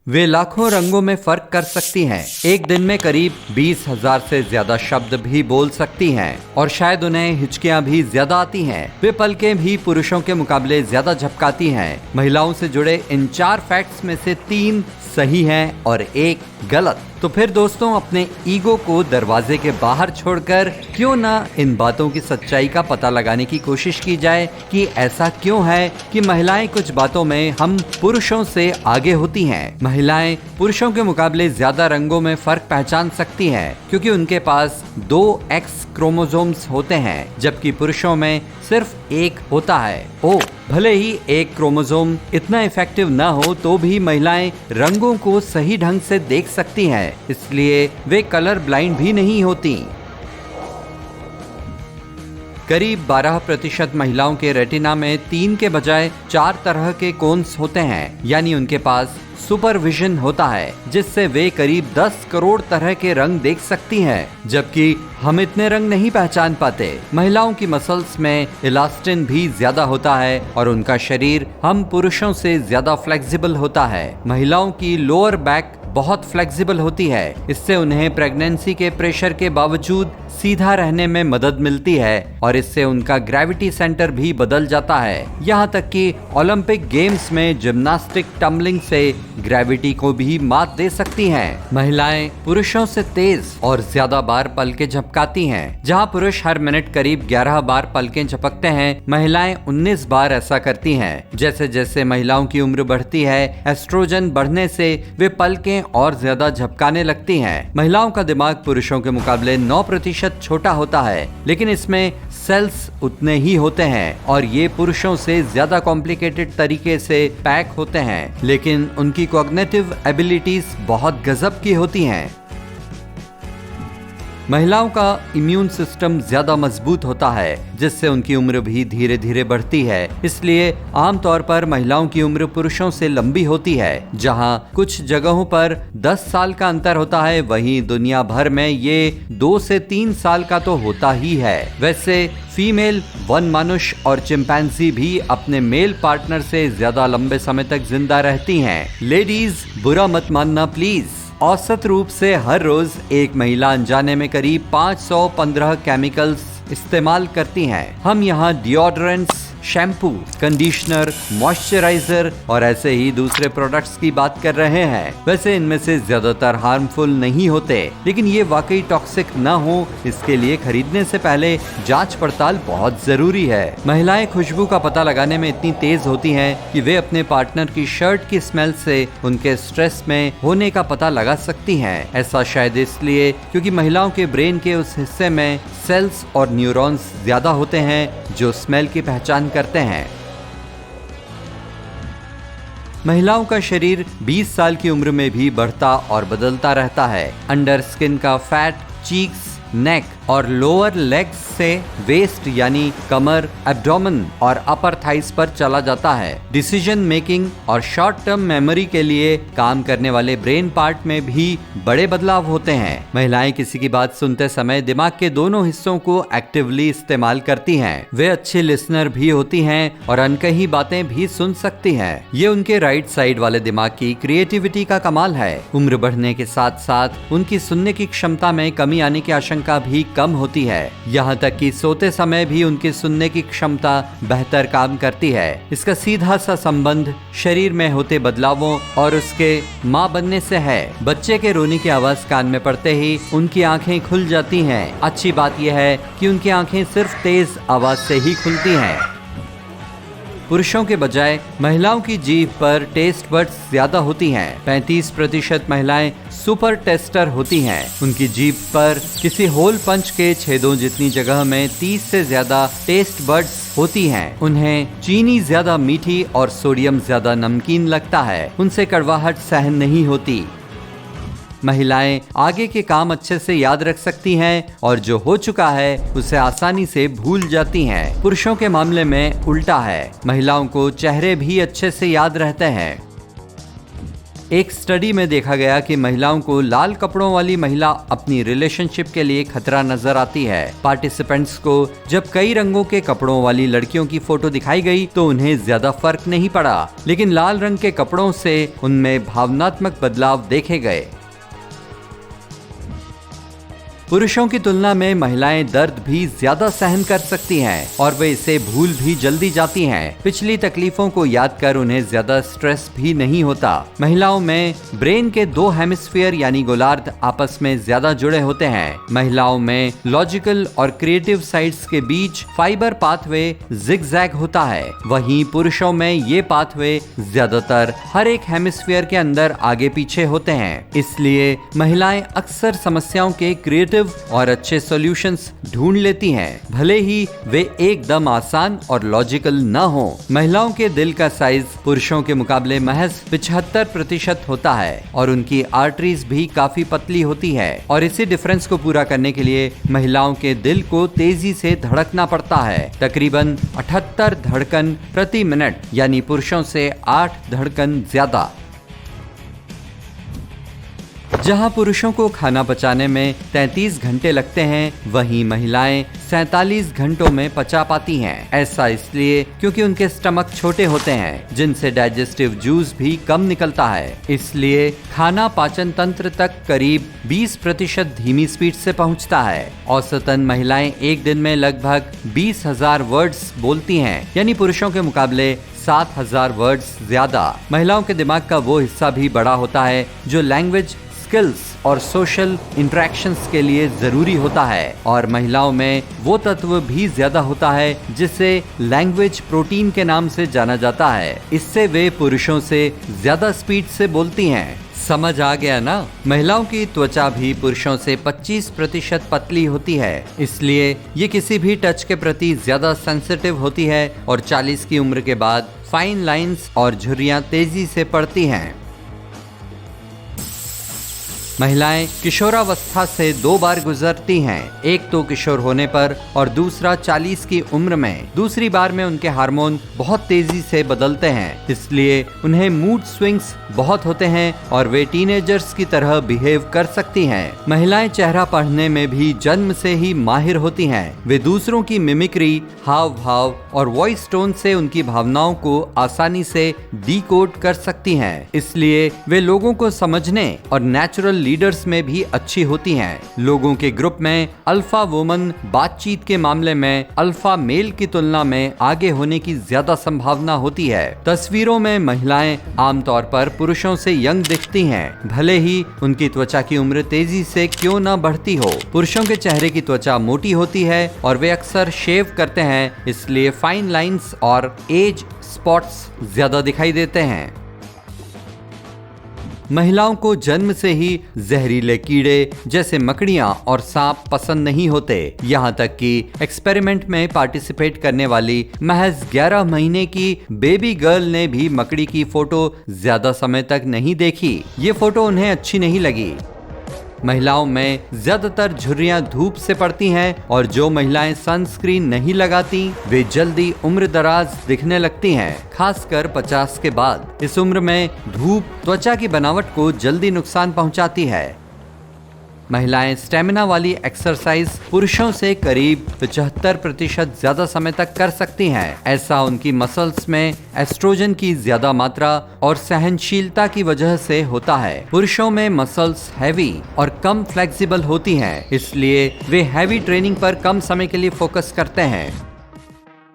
वे लाखों रंगों में फर्क कर सकती हैं। एक दिन में करीब 20,000 से ज्यादा शब्द भी बोल सकती हैं और शायद उन्हें हिचकियां भी ज्यादा आती हैं। वे पलकें भी पुरुषों के मुकाबले ज्यादा झपकाती हैं। महिलाओं से जुड़े इन 4 फैक्ट्स में से 3 सही हैं और 1 गलत। तो फिर दोस्तों, अपने ईगो को दरवाजे के बाहर छोड़कर क्यों ना इन बातों की सच्चाई का पता लगाने की कोशिश की जाए कि ऐसा क्यों है कि महिलाएं कुछ बातों में हम पुरुषों से आगे होती हैं। महिलाएं पुरुषों के मुकाबले ज्यादा रंगों में फर्क पहचान सकती हैं क्योंकि उनके पास 2 X क्रोमोसोम्स होते हैं, जबकि पुरुषों में सिर्फ 1 होता है। भले ही एक क्रोमोसोम इतना इफेक्टिव ना हो तो भी महिलाएं रंगों को सही ढंग से देख सकती हैं, इसलिए वे कलर ब्लाइंड भी नहीं होती। करीब 12% महिलाओं के रेटिना में 3 के बजाय 4 तरह के कोन्स होते हैं, यानी उनके पास सुपरविजन होता है, जिससे वे करीब 10 करोड़ तरह के रंग देख सकती हैं, जबकि हम इतने रंग नहीं पहचान पाते। महिलाओं की मसल्स में इलास्टिन भी ज्यादा होता है और उनका शरीर हम पुरुषों से ज्यादा फ्लेक्सिबल होता है। महिलाओं की लोअर बैक बहुत फ्लेक्सिबल होती है, इससे उन्हें प्रेगनेंसी के प्रेशर के बावजूद सीधा रहने में मदद मिलती है और इससे उनका ग्रेविटी सेंटर भी बदल जाता है। यहाँ तक कि ओलंपिक गेम्स में जिम्नास्टिक टम्बलिंग से ग्रेविटी को भी मात दे सकती हैं। महिलाएं पुरुषों से तेज और ज्यादा बार पलकें झपकाती हैं। जहाँ पुरुष हर मिनट करीब 11 बार पलकें झपकते हैं, महिलाएं 19 बार ऐसा करती हैं। जैसे जैसे महिलाओं की उम्र बढ़ती है, एस्ट्रोजन बढ़ने से वे पलकें और ज्यादा झपकाने लगती हैं। महिलाओं का दिमाग पुरुषों के मुकाबले 9% छोटा होता है, लेकिन इसमें सेल्स उतने ही होते हैं और ये पुरुषों से ज्यादा कॉम्प्लिकेटेड तरीके से पैक होते हैं, लेकिन उनकी कॉग्निटिव एबिलिटीज बहुत गजब की होती हैं। महिलाओं का इम्यून सिस्टम ज्यादा मजबूत होता है, जिससे उनकी उम्र भी धीरे धीरे बढ़ती है। इसलिए आमतौर पर महिलाओं की उम्र पुरुषों से लंबी होती है। जहां कुछ जगहों पर 10 साल का अंतर होता है, वहीं दुनिया भर में ये 2 से 3 साल का तो होता ही है। वैसे फीमेल वन मनुष्य और चिंपैंजी भी अपने मेल पार्टनर से ज्यादा लंबे समय तक जिंदा रहती हैं। लेडीज, बुरा मत मानना प्लीज। औसत रूप से हर रोज एक महिला अनजाने में करीब 515 केमिकल्स इस्तेमाल करती हैं। हम यहाँ डिओड्रेंट्स, शैम्पू, कंडीशनर, मॉइस्चराइजर और ऐसे ही दूसरे प्रोडक्ट्स की बात कर रहे हैं। वैसे इनमें से ज्यादातर हार्मफुल नहीं होते, लेकिन ये वाकई टॉक्सिक न हो इसके लिए खरीदने से पहले जांच पड़ताल बहुत जरूरी है। महिलाएं खुशबू का पता लगाने में इतनी तेज होती हैं कि वे अपने पार्टनर की शर्ट की स्मेल से उनके स्ट्रेस में होने का पता लगा सकती हैं। ऐसा शायद इसलिए क्योंकि महिलाओं के ब्रेन के उस हिस्से में सेल्स और न्यूरॉन्स ज्यादा होते हैं जो स्मेल की पहचान करते हैं। महिलाओं का शरीर 20 साल की उम्र में भी बढ़ता और बदलता रहता है। अंडर स्किन का फैट चीक्स, नेक और लोअर लेग्स से वेस्ट यानी कमर, एब्डोमेन और अपर थाइस पर चला जाता है। डिसीजन मेकिंग और शॉर्ट टर्म मेमोरी के लिए काम करने वाले ब्रेन पार्ट में भी बड़े बदलाव होते हैं। महिलाएं किसी की बात सुनते समय दिमाग के दोनों हिस्सों को एक्टिवली इस्तेमाल करती हैं। वे अच्छी लिसनर भी होती हैं और अनकही बातें भी सुन सकती हैं। ये उनके राइट साइड वाले दिमाग की क्रिएटिविटी का कमाल है। उम्र बढ़ने के साथ साथ उनकी सुनने की क्षमता में कमी आने की आशंका भी कम होती है। यहाँ तक कि सोते समय भी उनकी सुनने की क्षमता बेहतर काम करती है। इसका सीधा सा संबंध शरीर में होते बदलावों और उसके माँ बनने से है। बच्चे के रोने की आवाज कान में पड़ते ही उनकी आंखें खुल जाती हैं। अच्छी बात यह है कि उनकी आंखें सिर्फ तेज आवाज से ही खुलती हैं। पुरुषों के बजाय महिलाओं की जीभ पर टेस्ट बड्स ज्यादा होती हैं। 35% महिलाएं सुपर टेस्टर होती हैं। उनकी जीभ पर किसी होल पंच के छेदों जितनी जगह में 30 से ज्यादा टेस्ट बड्स होती हैं। उन्हें चीनी ज्यादा मीठी और सोडियम ज्यादा नमकीन लगता है। उनसे कड़वाहट सहन नहीं होती। महिलाएं आगे के काम अच्छे से याद रख सकती हैं और जो हो चुका है उसे आसानी से भूल जाती हैं। पुरुषों के मामले में उल्टा है। महिलाओं को चेहरे भी अच्छे से याद रहते हैं। एक स्टडी में देखा गया कि महिलाओं को लाल कपड़ों वाली महिला अपनी रिलेशनशिप के लिए खतरा नजर आती है। पार्टिसिपेंट्स को जब कई रंगों के कपड़ों वाली लड़कियों की फोटो दिखाई गई तो उन्हें ज्यादा फर्क नहीं पड़ा, लेकिन लाल रंग के कपड़ों से उनमें भावनात्मक बदलाव देखे गए। पुरुषों की तुलना में महिलाएं दर्द भी ज्यादा सहन कर सकती हैं और वे इसे भूल भी जल्दी जाती हैं। पिछली तकलीफों को याद कर उन्हें ज्यादा स्ट्रेस भी नहीं होता। महिलाओं में ब्रेन के 2 हेमिस्फीयर यानी गोलार्ध आपस में ज्यादा जुड़े होते हैं। महिलाओं में लॉजिकल और क्रिएटिव साइड्स के बीच फाइबर पाथवे जिगजैग होता है, वहीं पुरुषों में ये पाथवे ज्यादातर हर एक हेमिस्फीयर के अंदर आगे पीछे होते हैं। इसलिए महिलाएं अक्सर समस्याओं के क्रिएटिव और अच्छे सॉल्यूशंस ढूंढ लेती हैं, भले ही वे एकदम आसान और लॉजिकल न हो। महिलाओं के दिल का साइज पुरुषों के मुकाबले महज 75% होता है और उनकी आर्टरीज भी काफी पतली होती है, और इसी डिफरेंस को पूरा करने के लिए महिलाओं के दिल को तेजी से धड़कना पड़ता है, तकरीबन 78 धड़कन प्रति मिनट, यानी पुरुषों से 8 धड़कन ज्यादा। जहां पुरुषों को खाना पचाने में 33 घंटे लगते हैं, वहीं महिलाएं 47 घंटों में पचा पाती हैं। ऐसा इसलिए क्योंकि उनके स्टमक छोटे होते हैं, जिनसे डाइजेस्टिव जूस भी कम निकलता है। इसलिए खाना पाचन तंत्र तक करीब 20% धीमी स्पीड से पहुंचता है। औसतन महिलाएं एक दिन में लगभग 20,000 वर्ड्स बोलती हैं, यानी पुरुषों के मुकाबले 7,000 वर्ड्स ज्यादा। महिलाओं के दिमाग का वो हिस्सा भी बड़ा होता है जो लैंग्वेज स्किल्स और सोशल इंटरेक्शंस के लिए जरूरी होता है, और महिलाओं में वो तत्व भी ज्यादा होता है जिसे लैंग्वेज प्रोटीन के नाम से जाना जाता है। इससे वे पुरुषों से ज्यादा स्पीड से बोलती हैं। समझ आ गया ना? महिलाओं की त्वचा भी पुरुषों से 25% पतली होती है, इसलिए ये किसी भी टच के प्रति ज्यादा सेंसिटिव होती है और 40 की उम्र के बाद फाइन लाइंस और झुर्रियां तेजी से पड़ती हैं। महिलाएं किशोरावस्था से 2 बार गुजरती हैं, एक तो किशोर होने पर और दूसरा 40 की उम्र में। दूसरी बार में उनके हार्मोन बहुत तेजी से बदलते हैं, इसलिए उन्हें मूड स्विंग्स बहुत होते हैं और वे टीनेजर्स की तरह बिहेव कर सकती हैं। महिलाएं चेहरा पढ़ने में भी जन्म से ही माहिर होती हैं। वे दूसरों की मिमिक्री, हाव भाव और वॉइस टोन से उनकी भावनाओं को आसानी से डिकोड कर सकती हैं। इसलिए वे लोगों को समझने और नेचुरल लीडर्स में भी अच्छी होती हैं। लोगों के ग्रुप में अल्फा वुमन बातचीत के मामले में अल्फा मेल की तुलना में आगे होने की ज्यादा संभावना होती है। तस्वीरों में महिलाएं आमतौर पर पुरुषों से यंग दिखती हैं, भले ही उनकी त्वचा की उम्र तेजी से क्यों न बढ़ती हो। पुरुषों के चेहरे की त्वचा मोटी होती है और वे अक्सर शेव करते हैं, इसलिए फाइन लाइंस और एज स्पॉट्स ज्यादा दिखाई देते हैं। महिलाओं को जन्म से ही जहरीले कीड़े जैसे मकड़ियां और सांप पसंद नहीं होते। यहाँ तक कि एक्सपेरिमेंट में पार्टिसिपेट करने वाली महज 11 महीने की बेबी गर्ल ने भी मकड़ी की फोटो ज्यादा समय तक नहीं देखी। ये फोटो उन्हें अच्छी नहीं लगी। महिलाओं में ज्यादातर झुर्रियां धूप से पड़ती हैं और जो महिलाएं सनस्क्रीन नहीं लगाती वे जल्दी उम्र दराज दिखने लगती हैं, खासकर 50 के बाद। इस उम्र में धूप त्वचा की बनावट को जल्दी नुकसान पहुंचाती है। महिलाएं स्टेमिना वाली एक्सरसाइज पुरुषों से करीब 75% ज्यादा समय तक कर सकती हैं। ऐसा उनकी मसल्स में एस्ट्रोजन की ज्यादा मात्रा और सहनशीलता की वजह से होता है। पुरुषों में मसल्स हैवी और कम फ्लेक्सिबल होती हैं, इसलिए वे हैवी ट्रेनिंग पर कम समय के लिए फोकस करते हैं।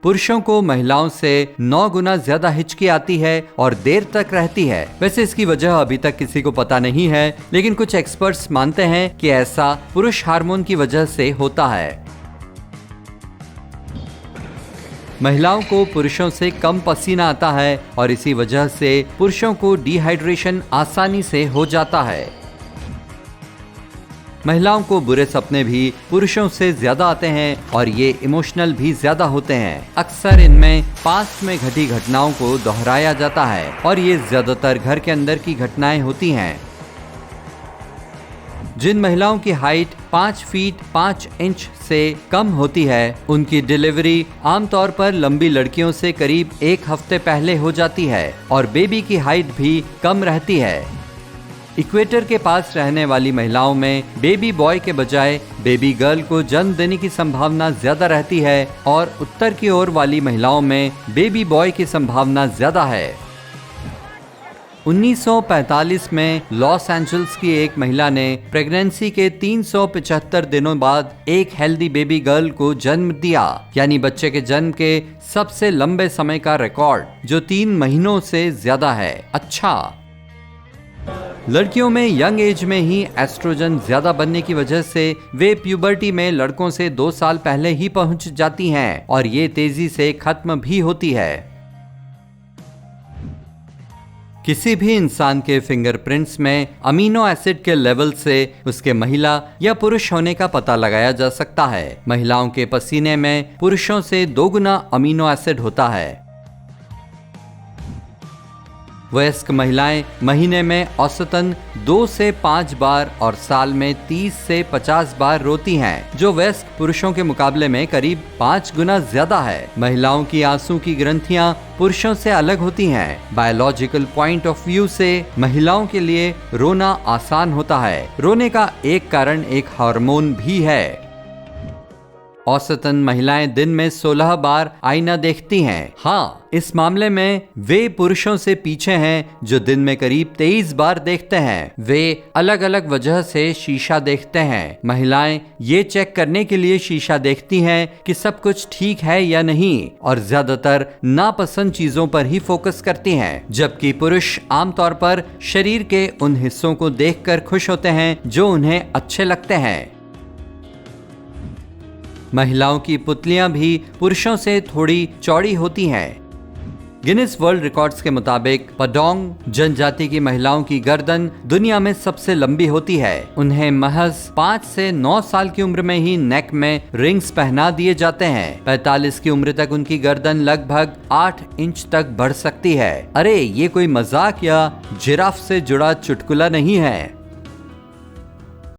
पुरुषों को महिलाओं से 9 गुना ज्यादा हिचकी आती है और देर तक रहती है। वैसे इसकी वजह अभी तक किसी को पता नहीं है, लेकिन कुछ एक्सपर्ट्स मानते हैं कि ऐसा पुरुष हार्मोन की वजह से होता है। महिलाओं को पुरुषों से कम पसीना आता है और इसी वजह से पुरुषों को डिहाइड्रेशन आसानी से हो जाता है। महिलाओं को बुरे सपने भी पुरुषों से ज्यादा आते हैं और ये इमोशनल भी ज्यादा होते हैं। अक्सर इनमें पास्ट में घटी घटनाओं को दोहराया जाता है और ये ज्यादातर घर के अंदर की घटनाएं होती हैं। जिन महिलाओं की हाइट 5 फीट 5 इंच से कम होती है, उनकी डिलीवरी आमतौर पर लंबी लड़कियों से करीब 1 हफ्ते पहले हो जाती है और बेबी की हाइट भी कम रहती है। इक्वेटर के पास रहने वाली महिलाओं में बेबी बॉय के बजाय बेबी गर्ल को जन्म देने की संभावना ज्यादा रहती है और उत्तर की ओर वाली महिलाओं में बेबी बॉय की संभावना ज्यादा है। 1945 में लॉस एंजल्स की एक महिला ने प्रेगनेंसी के 375 दिनों बाद एक हेल्दी बेबी गर्ल को जन्म दिया, यानी बच्चे के जन्म के सबसे लंबे समय का रिकॉर्ड, जो 3 महीनों से ज्यादा है। अच्छा, लड़कियों में यंग एज में ही एस्ट्रोजन ज्यादा बनने की वजह से वे प्यूबर्टी में लड़कों से 2 साल पहले ही पहुंच जाती हैं और ये तेजी से खत्म भी होती है। किसी भी इंसान के फिंगरप्रिंट्स में अमीनो एसिड के लेवल से उसके महिला या पुरुष होने का पता लगाया जा सकता है। महिलाओं के पसीने में पुरुषों से 2 गुना अमीनो एसिड होता है। वयस्क महिलाएं महीने में औसतन 2 से 5 बार और साल में 30 से 50 बार रोती हैं, जो वयस्क पुरुषों के मुकाबले में करीब 5 गुना ज्यादा है। महिलाओं की आंसू की ग्रंथियां पुरुषों से अलग होती हैं। बायोलॉजिकल पॉइंट ऑफ व्यू से महिलाओं के लिए रोना आसान होता है। रोने का एक कारण एक हार्मोन भी है। औसतन महिलाएं दिन में 16 बार आईना देखती हैं। हाँ, इस मामले में वे पुरुषों से पीछे हैं, जो दिन में करीब 23 बार देखते हैं। वे अलग अलग वजह से शीशा देखते हैं। महिलाएं ये चेक करने के लिए शीशा देखती हैं कि सब कुछ ठीक है या नहीं, और ज्यादातर नापसंद चीजों पर ही फोकस करती हैं, जबकि पुरुष आमतौर पर शरीर के उन हिस्सों को देखकर खुश होते हैं जो उन्हें अच्छे लगते हैं। महिलाओं की पुतलियां भी पुरुषों से थोड़ी चौड़ी होती हैं। गिनीज वर्ल्ड रिकॉर्ड्स के मुताबिक पडोंग जनजाति की महिलाओं की गर्दन दुनिया में सबसे लंबी होती है। उन्हें महज 5 से 9 साल की उम्र में ही नेक में रिंग्स पहना दिए जाते हैं। 45 की उम्र तक उनकी गर्दन लगभग 8 इंच तक बढ़ सकती है। अरे, ये कोई मजाक या जिराफ से जुड़ा चुटकुला नहीं है।